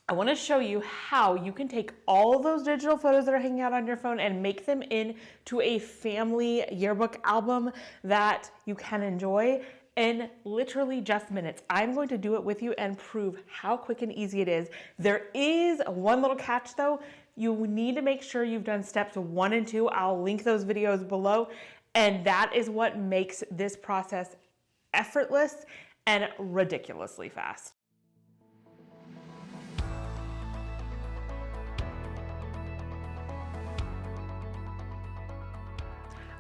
I want to show you how you can take all of those digital photos that are hanging out on your phone and make them into a family yearbook album that you can enjoy in literally just minutes. I'm going to do it with you and prove how quick and easy it is. There is one little catch though. You need to make sure you've done steps 1 and 2. I'll link those videos below. And that is what makes this process effortless and ridiculously fast.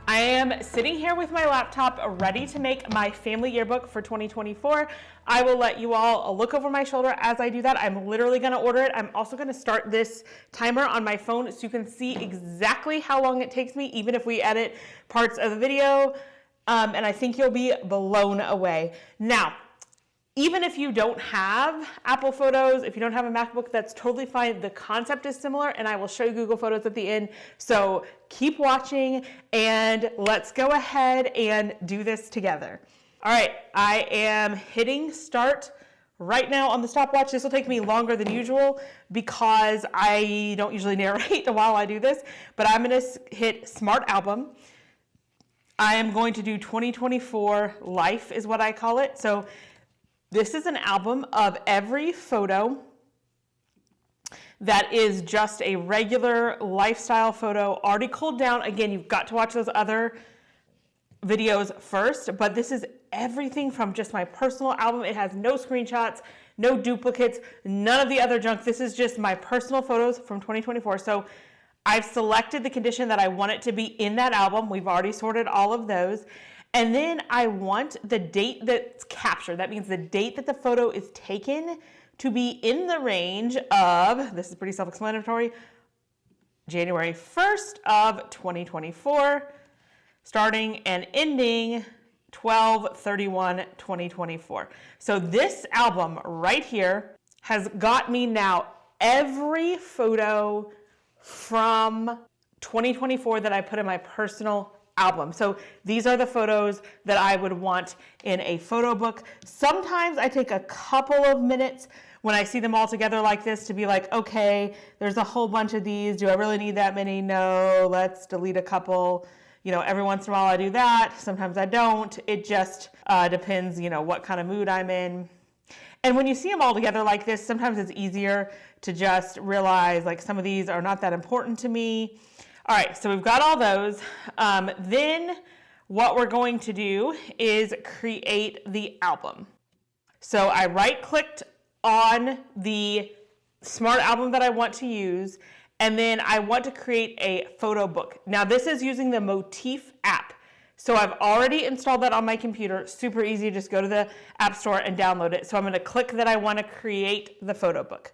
I am sitting here with my laptop ready to make my family yearbook for 2024. I will let you all look over my shoulder as I do that. I'm literally going to order it. I'm also going to start this timer on my phone so you can see exactly how long it takes me, even if we edit parts of the video. And I think you'll be blown away. Now, even if you don't have Apple Photos, if you don't have a MacBook, that's totally fine. The concept is similar, and I will show you Google Photos at the end. So keep watching, and let's go ahead and do this together. All right, I am hitting start right now on the stopwatch. This will take me longer than usual because I don't usually narrate while I do this, but I'm gonna hit Smart Album. I am going to do 2024 Life is what I call it. So this is an album of every photo that is just a regular lifestyle photo, already culled down. Again, you've got to watch those other videos first, but this is everything from just my personal album. It has no screenshots, no duplicates, none of the other junk. This is just my personal photos from 2024. So I've selected the condition that I want it to be in that album. We've already sorted all of those. And then I want the date that's captured. That means the date that the photo is taken to be in the range of, this is pretty self-explanatory, January 1st of 2024, starting and ending 12/31/2024. So this album right here has got me now every photo from 2024 that I put in my personal album. So these are the photos that I would want in a photo book. Sometimes I take a couple of minutes when I see them all together like this to be like, okay, there's a whole bunch of these. Do I really need that many? No, let's delete a couple. You know, every once in a while I do that. Sometimes I don't. It just depends, you know, what kind of mood I'm in. And when you see them all together like this, sometimes it's easier to just realize like some of these are not that important to me. All right, so we've got all those. Then what we're going to do is create the album. So I right-clicked on the Smart Album that I want to use, and then I want to create a photo book. Now this is using the Motif app. So I've already installed that on my computer. Super easy, just go to the App Store and download it. So I'm gonna click that I wanna create the photo book.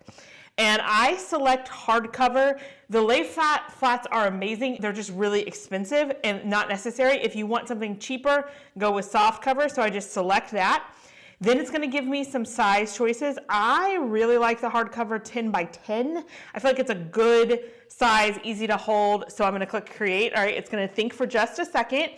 And I select hardcover. The lay flats are amazing. They're just really expensive and not necessary. If you want something cheaper, go with soft cover. So I just select that. Then it's gonna give me some size choices. I really like the hardcover 10 by 10. I feel like it's a good size, easy to hold. So I'm gonna click create. All right, it's gonna think for just a second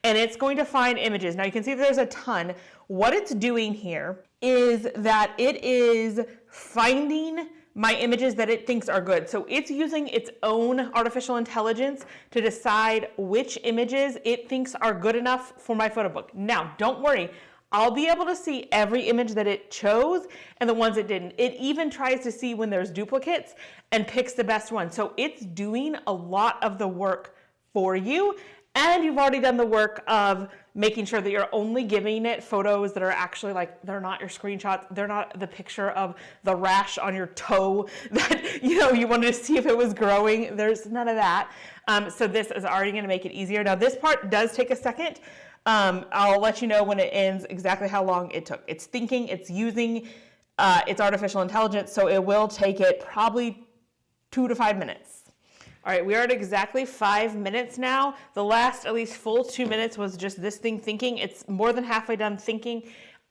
and it's going to find images. Now you can see there's a ton. What it's doing here is that it is finding my images that it thinks are good. So it's using its own artificial intelligence to decide which images it thinks are good enough for my photo book. Now, don't worry. I'll be able to see every image that it chose and the ones it didn't. It even tries to see when there's duplicates and picks the best one. So it's doing a lot of the work for you. And you've already done the work of making sure that you're only giving it photos that are actually like, they're not your screenshots. They're not the picture of the rash on your toe that, you know, you wanted to see if it was growing. There's none of that. So this is already going to make it easier. Now this part does take a second. I'll let you know when it ends exactly how long it took. It's thinking, it's using its artificial intelligence. So it will take it probably 2 to 5 minutes. All right, we are at exactly 5 minutes now. The last at least full 2 minutes was just this thing thinking. It's more than halfway done thinking.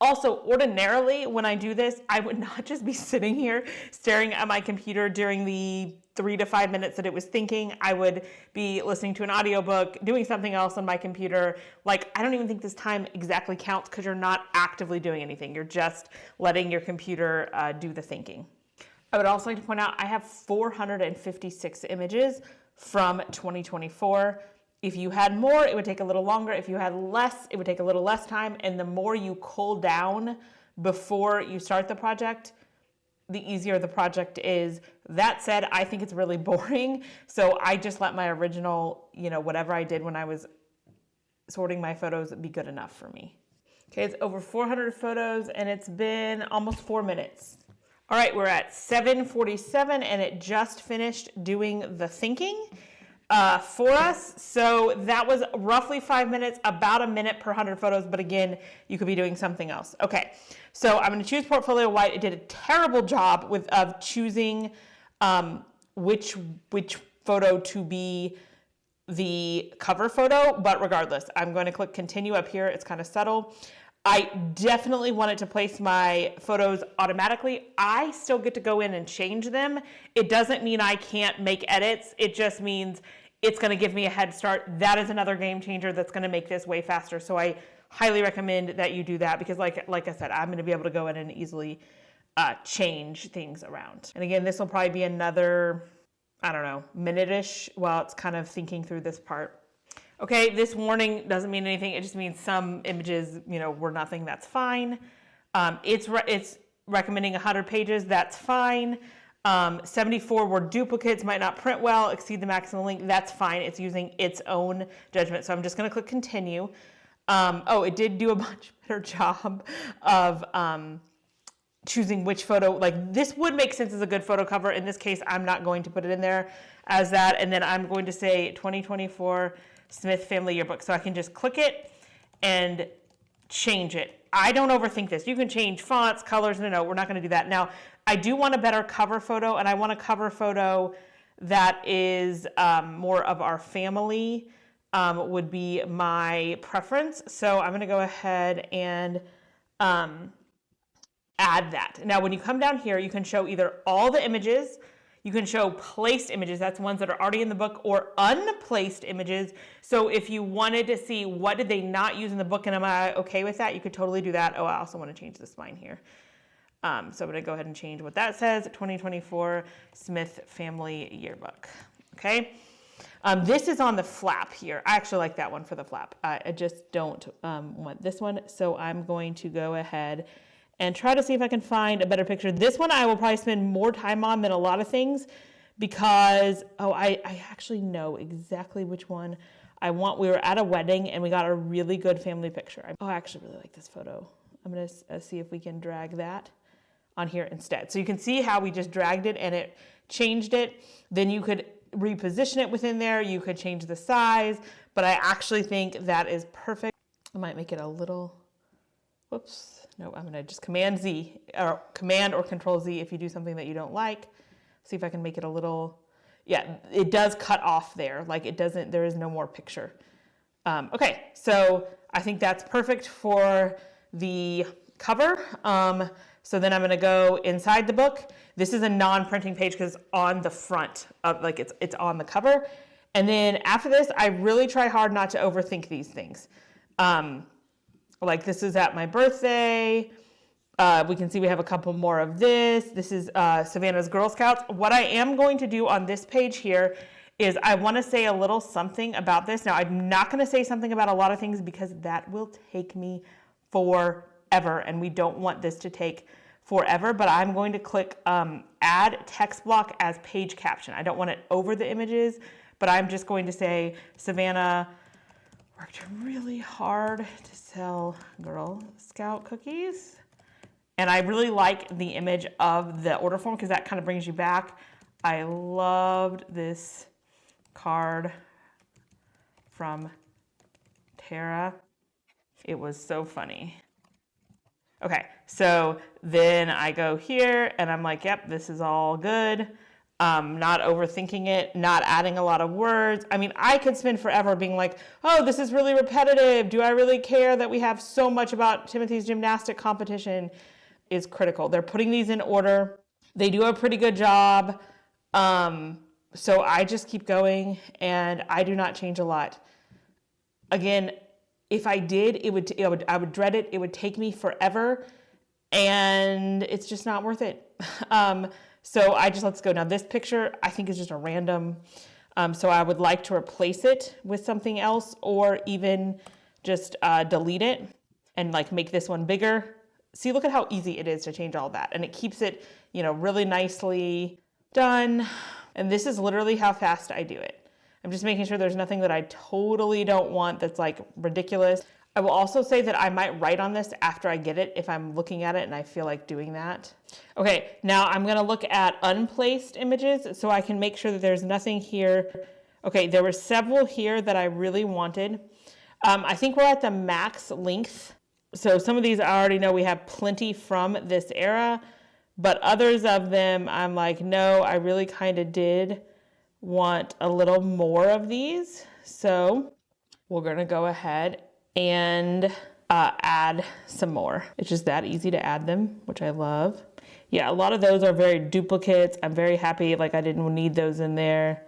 Also, ordinarily, when I do this, I would not just be sitting here staring at my computer during the 3 to 5 minutes that it was thinking. I would be listening to an audiobook, doing something else on my computer. Like, I don't even think this time exactly counts because you're not actively doing anything. You're just letting your computer do the thinking. I would also like to point out I have 456 images from 2024. If you had more, it would take a little longer. If you had less, it would take a little less time. And the more you cool down before you start the project, the easier the project is. That said, I think it's really boring. So I just let my original, whatever I did when I was sorting my photos be good enough for me. Okay, it's over 400 photos and it's been almost 4 minutes. All right, we're at 7:47 and it just finished doing the thinking for us. So that was roughly 5 minutes, about a minute per 100 photos. But again, you could be doing something else. Okay, so I'm going to choose Portfolio White. It did a terrible job of choosing which photo to be the cover photo. But regardless, I'm going to click Continue up here. It's kind of subtle. I definitely wanted to place my photos automatically. I still get to go in and change them. It doesn't mean I can't make edits. It just means it's going to give me a head start. That is another game changer that's going to make this way faster. So I highly recommend that you do that because like I said, I'm going to be able to go in and easily change things around. And again, this will probably be another, I don't know, minute-ish while it's kind of thinking through this part. Okay, this warning doesn't mean anything. It just means some images, were nothing. That's fine. It's recommending 100 pages. That's fine. 74 were duplicates, might not print well, exceed the maximum length. That's fine. It's using its own judgment. So I'm just going to click Continue. It did do a much better job of choosing which photo. Like this would make sense as a good photo cover. In this case, I'm not going to put it in there as that. And then I'm going to say 2024 Smith Family Yearbook. So I can just click it and change it. I don't overthink this. You can change fonts, colors. No, we're not going to do that. Now, I do want a better cover photo, and I want a cover photo that is more of our family would be my preference. So I'm going to go ahead and add that. Now, when you come down here, you can show either all the images. You can show placed images, that's ones that are already in the book, or unplaced images. So if you wanted to see what did they not use in the book and am I okay with that, you could totally do that. Oh, I also want to change the spine here. So I'm going to go ahead and change what that says, 2024 Smith Family Yearbook. Okay. This is on the flap here. I actually like that one for the flap. I just don't want this one. So I'm going to go ahead and try to see if I can find a better picture. This one I will probably spend more time on than a lot of things because, I actually know exactly which one I want. We were at a wedding and we got a really good family picture. I actually really like this photo. I'm gonna see if we can drag that on here instead. So you can see how we just dragged it and it changed it. Then you could reposition it within there. You could change the size, but I actually think that is perfect. I might make it a little, whoops. No, I'm gonna just Command Z or Command or Control Z if you do something that you don't like. See if I can make it a little, yeah, it does cut off there. Like it doesn't, there is no more picture. Okay, so I think that's perfect for the cover. So then I'm gonna go inside the book. This is a non-printing page because it's on the front of, like it's on the cover. And then after this, I really try hard not to overthink these things. Like this is at my birthday. We can see we have a couple more of this. This is Savannah's Girl Scouts. What I am going to do on this page here is I want to say a little something about this. Now, I'm not going to say something about a lot of things because that will take me forever, and we don't want this to take forever, but I'm going to click Add Text Block as Page Caption. I don't want it over the images, but I'm just going to say Savannah worked really hard to sell Girl Scout cookies. And I really like the image of the order form because that kind of brings you back. I loved this card from Tara. It was so funny. Okay, so then I go here and I'm like, yep, this is all good. Not overthinking it, not adding a lot of words. I mean, I could spend forever being like, oh, this is really repetitive. Do I really care that we have so much about Timothy's gymnastic competition? Is critical. They're putting these in order. They do a pretty good job. So I just keep going and I do not change a lot. Again, if I did, I would dread it. It would take me forever and it's just not worth it. So let's go. Now this picture I think is just a random, so I would like to replace it with something else, or even just delete it and like make this one bigger. See, look at how easy it is to change all that. And it keeps it, you know, really nicely done. And this is literally how fast I do it. I'm just making sure there's nothing that I totally don't want that's like ridiculous. I will also say that I might write on this after I get it if I'm looking at it and I feel like doing that. Okay, now I'm gonna look at unplaced images so I can make sure that there's nothing here. Okay, there were several here that I really wanted. I think we're at the max length. So some of these I already know we have plenty from this era, but others of them I'm like, no, I really kind of did want a little more of these. So we're gonna go ahead and add some more. It's just that easy to add them, which I love. Yeah, a lot of those are very duplicates. I'm very happy, like I didn't need those in there.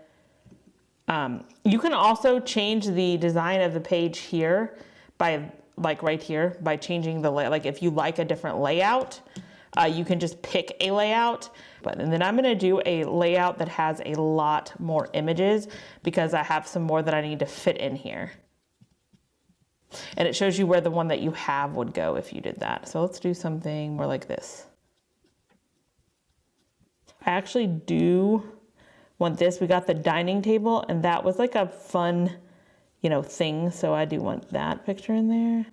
You can also change the design of the page here by like right here by changing the like if you like a different layout, you can just pick a layout. And then I'm gonna do a layout that has a lot more images because I have some more that I need to fit in here. And it shows you where the one that you have would go if you did that. So let's do something more like this. I actually do want this. We got the dining table and that was like a fun, you know, thing. So I do want that picture in there.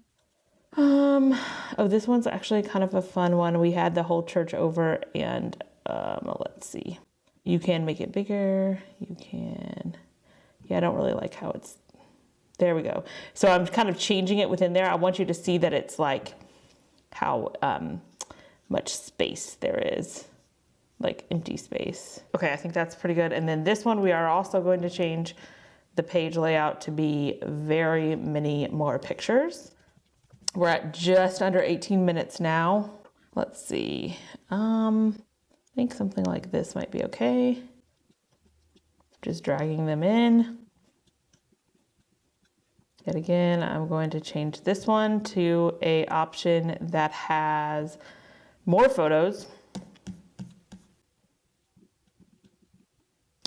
Oh, this one's actually kind of a fun one. We had the whole church over and let's see. You can make it bigger. You can, yeah, I don't really like how it's, there we go. So I'm kind of changing it within there. I want you to see that it's like how much space there is, like empty space. Okay, I think that's pretty good. And then this one, we are also going to change the page layout to be very many more pictures. We're at just under 18 minutes now. Let's see. I think something like this might be okay. Just dragging them in. Yet again, I'm going to change this one to an option that has more photos.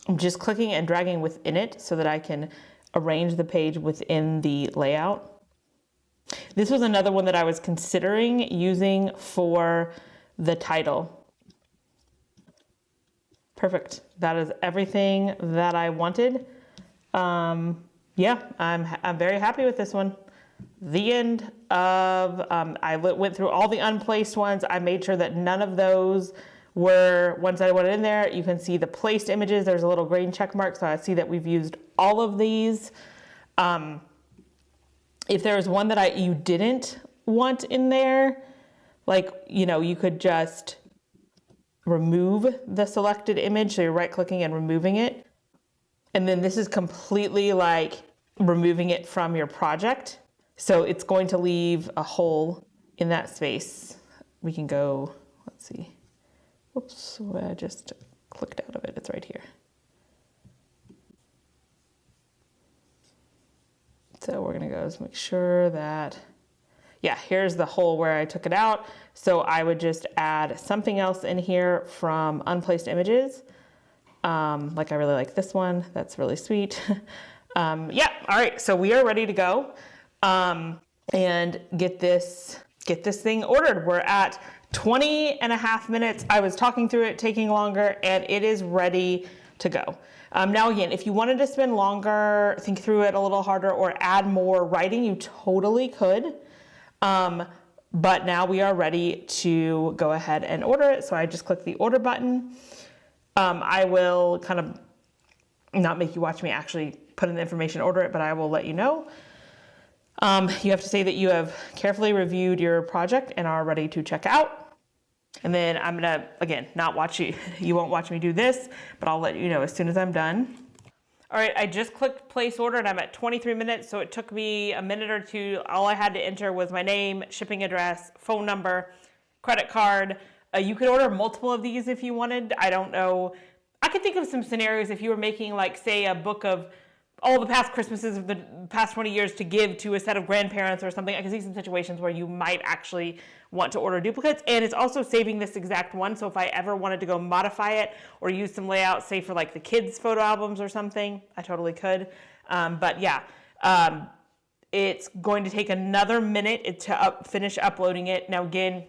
I'm just clicking and dragging within it so that I can arrange the page within the layout. This was another one that I was considering using for the title. Perfect. That is everything that I wanted. Yeah, I'm very happy with this one. The end of, I went through all the unplaced ones. I made sure that none of those were ones that I wanted in there. You can see the placed images. There's a little green check mark, so I see that we've used all of these. If there was one that you didn't want in there, like, you know, you could just remove the selected image. So you're right clicking and removing it. And then this is completely like removing it from your project. So it's going to leave a hole in that space. We can go, let's see. Whoops, I just clicked out of it. It's right here. So we're gonna go just make sure that, yeah, here's the hole where I took it out. So I would just add something else in here from unplaced images. Like I really like this one. That's really sweet. Yeah, all right, so we are ready to go and get this thing ordered. We're at 20 and a half minutes. I was talking through it, taking longer, and it is ready to go. Now again, if you wanted to spend longer, think through it a little harder, or add more writing, you totally could. But now we are ready to go ahead and order it. So I just click the order button. I will kind of not make you watch me actually put in the information, order it, but I will let you know. You have to say that you have carefully reviewed your project and are ready to check out. And then I'm gonna, again, not watch you, you won't watch me do this, but I'll let you know as soon as I'm done. All right, I just clicked place order and I'm at 23 minutes, so it took me a minute or two. All I had to enter was my name, shipping address, phone number, credit card. You could order multiple of these if you wanted. I don't know. I could think of some scenarios if you were making, like, say, a book of all the past Christmases of the past 20 years to give to a set of grandparents or something. I can see some situations where you might actually want to order duplicates, and it's also saving this exact one. So if I ever wanted to go modify it or use some layouts, say for like the kids' photo albums or something, I totally could. But yeah, it's going to take another minute to finish uploading it. Now again,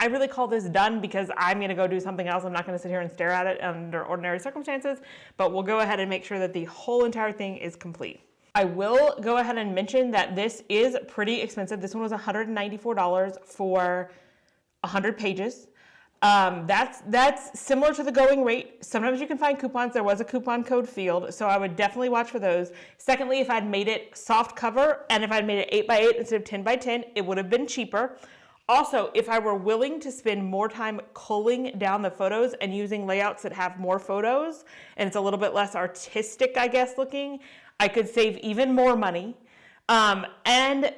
I really call this done because I'm going to go do something else. I'm not going to sit here and stare at it under ordinary circumstances, but we'll go ahead and make sure that the whole entire thing is complete. I will go ahead and mention that this is pretty expensive. This one was $194 for 100 pages. That's similar to the going rate. Sometimes you can find coupons. There was a coupon code field, so I would definitely watch for those. Secondly, if I'd made it soft cover and if I'd made it 8x8 instead of 10x10, it would have been cheaper. Also, if I were willing to spend more time culling down the photos and using layouts that have more photos, and it's a little bit less artistic, I guess, looking, I could save even more money. And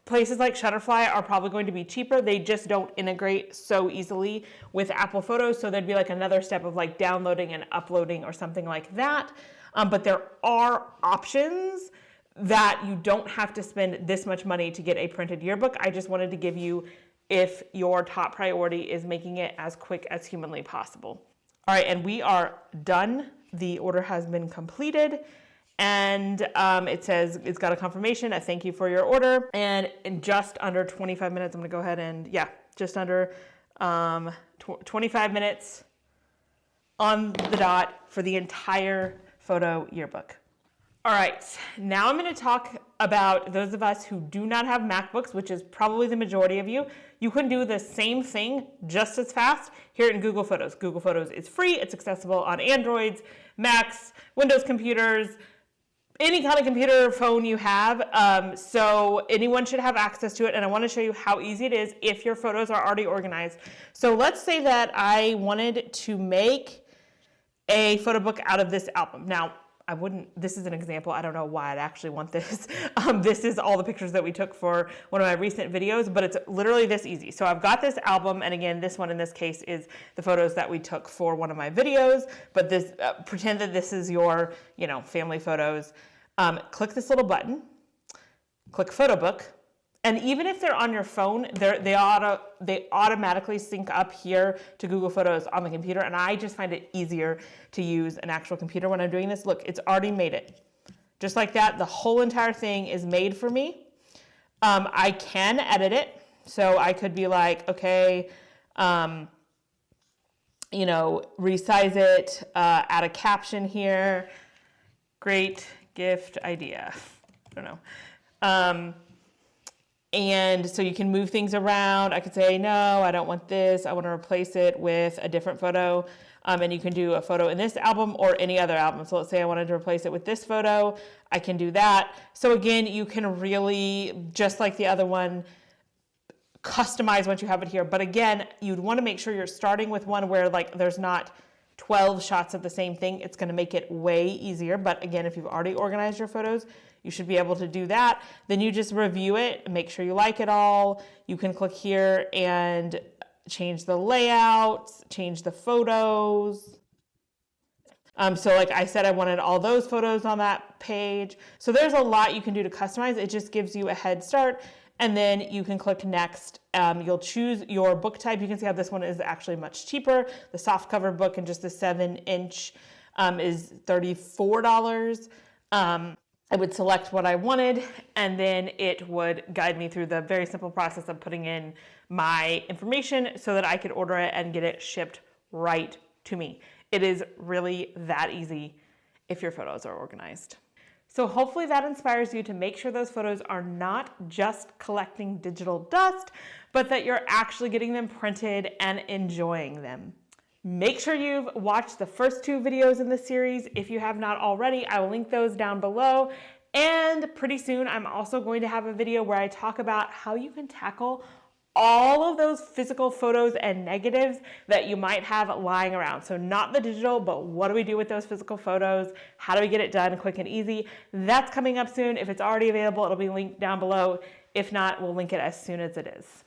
places like Shutterfly are probably going to be cheaper. They just don't integrate so easily with Apple Photos, so there'd be like another step of like downloading and uploading or something like that. But there are options that you don't have to spend this much money to get a printed yearbook. I just wanted to give you if your top priority is making it as quick as humanly possible. All right, and we are done. The order has been completed, and it says it's got a confirmation, a thank you for your order, and in just under 25 minutes, I'm gonna go ahead and, yeah, just under 25 minutes on the dot for the entire photo yearbook. All right, now I'm going to talk about those of us who do not have MacBooks, which is probably the majority of you. You can do the same thing just as fast here in Google Photos. Google Photos is free. It's accessible on Androids, Macs, Windows computers, any kind of computer or phone you have. So anyone should have access to it. And I want to show you how easy it is if your photos are already organized. So let's say that I wanted to make a photo book out of this album. Now, this is an example. I don't know why I'd actually want this. This is all the pictures that we took for one of my recent videos, but it's literally this easy. So I've got this album, and again, this one in this case is the photos that we took for one of my videos, but this, pretend that this is your, family photos. Click this little button, click Photo Book, and even if they're on your phone, they automatically sync up here to Google Photos on the computer, and I just find it easier to use an actual computer when I'm doing this. Look, it's already made it. Just like that, the whole entire thing is made for me. I can edit it, so I could be like, okay, resize it, add a caption here. Great gift idea. I don't know. And so you can move things around. I could say, no, I don't want this. I want to replace it with a different photo. And you can do a photo in this album or any other album. So let's say I wanted to replace it with this photo. I can do that. So again, you can really, just like the other one, customize once you have it here. But again, you'd want to make sure you're starting with one where there's not 12 shots of the same thing. It's going to make it way easier. But again, if you've already organized your photos, you should be able to do that. Then you just review it, make sure you like it all. You can click here and change the layouts, change the photos. So like I said, I wanted all those photos on that page. So there's a lot you can do to customize. It just gives you a head start. And then you can click next. You'll choose your book type. You can see how this one is actually much cheaper. The soft cover book and just the 7-inch is $34. I would select what I wanted, and then it would guide me through the very simple process of putting in my information so that I could order it and get it shipped right to me. It is really that easy if your photos are organized. So hopefully that inspires you to make sure those photos are not just collecting digital dust, but that you're actually getting them printed and enjoying them. Make sure you've watched the first 2 videos in this series. If you have not already, I will link those down below. And pretty soon, I'm also going to have a video where I talk about how you can tackle all of those physical photos and negatives that you might have lying around. So not the digital, but what do we do with those physical photos? How do we get it done quick and easy? That's coming up soon. If it's already available, it'll be linked down below. If not, we'll link it as soon as it is.